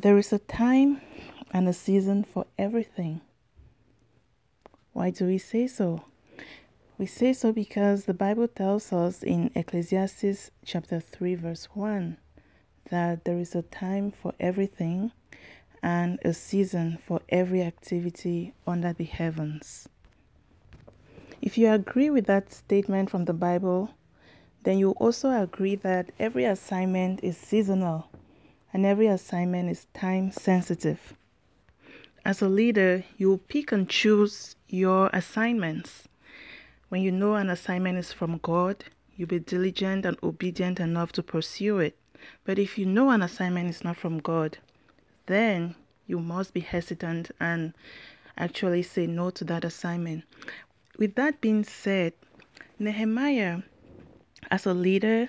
There is a time and a season for everything. Why do we say so? We say so because the Bible tells us in Ecclesiastes chapter 3 verse 1 that there is a time for everything and a season for every activity under the heavens. If you agree with that statement from the Bible, then you also agree that every assignment is seasonal and every assignment is time sensitive. As a leader, you pick and choose your assignments. When you know an assignment is from God, you'll be diligent and obedient enough to pursue it. But if you know an assignment is not from God, then you must be hesitant and actually say no to that assignment. With that being said, Nehemiah, as a leader,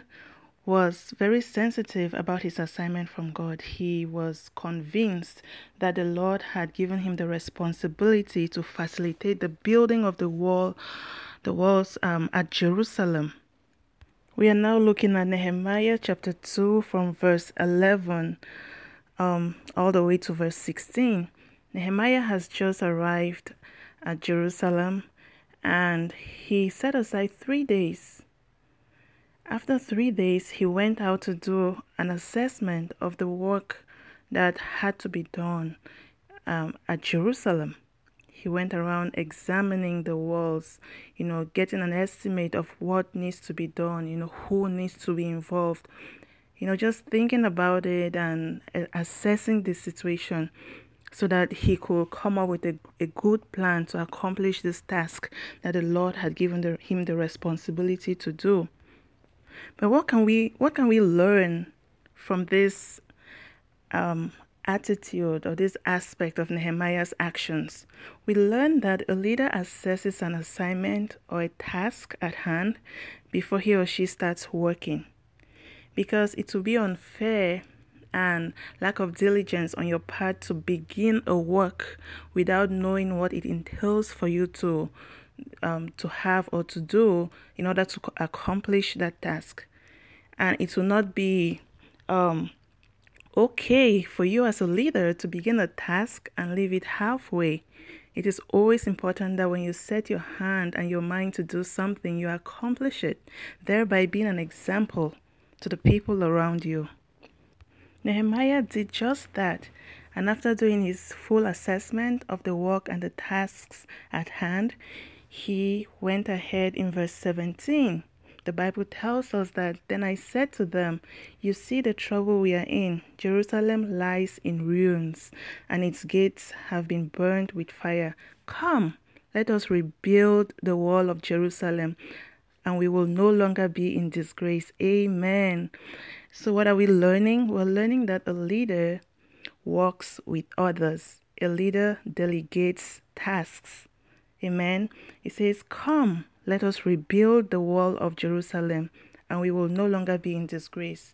was very sensitive about his assignment from God. He was convinced that the Lord had given him the responsibility to facilitate the building of the walls at Jerusalem. We are now looking at Nehemiah chapter 2 from verse 11 all the way to verse 16. Nehemiah has just arrived at Jerusalem and he set aside 3 days. After 3 days, he went out to do an assessment of the work that had to be done at Jerusalem. He went around examining the walls, getting an estimate of what needs to be done, who needs to be involved, just thinking about it and assessing the situation so that he could come up with a good plan to accomplish this task that the Lord had given him the responsibility to do. But what can we learn from this attitude or this aspect of Nehemiah's actions? We learn that a leader assesses an assignment or a task at hand before he or she starts working, because it will be unfair and lack of diligence on your part to begin a work without knowing what it entails for you to have or to do in order to accomplish that task. And it will not be okay for you as a leader to begin a task and leave it halfway. It is always important that when you set your hand and your mind to do something, you accomplish it, thereby being an example to the people around you. Nehemiah did just that, and after doing his full assessment of the work and the tasks at hand, he went ahead in verse 17. The Bible tells us that, "Then I said to them, you see the trouble we are in. Jerusalem lies in ruins, and its gates have been burned with fire. Come, let us rebuild the wall of Jerusalem, and we will no longer be in disgrace." Amen. So what are we learning? We're learning that a leader works with others. A leader delegates tasks. Amen. It says, "Come, let us rebuild the wall of Jerusalem, and we will no longer be in disgrace."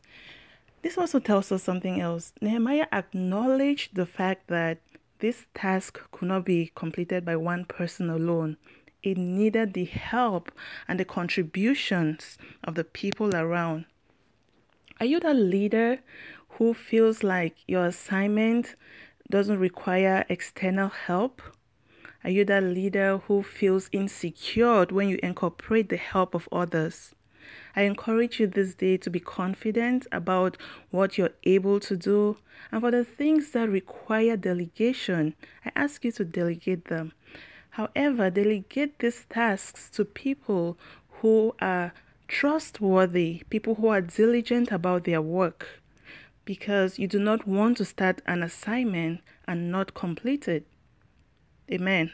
This also tells us something else. Nehemiah acknowledged the fact that this task could not be completed by one person alone. It needed the help and the contributions of the people around. Are you the leader who feels like your assignment doesn't require external help? Are you that leader who feels insecure when you incorporate the help of others? I encourage you this day to be confident about what you're able to do, and for the things that require delegation, I ask you to delegate them. However, delegate these tasks to people who are trustworthy, people who are diligent about their work, because you do not want to start an assignment and not complete it. Amen.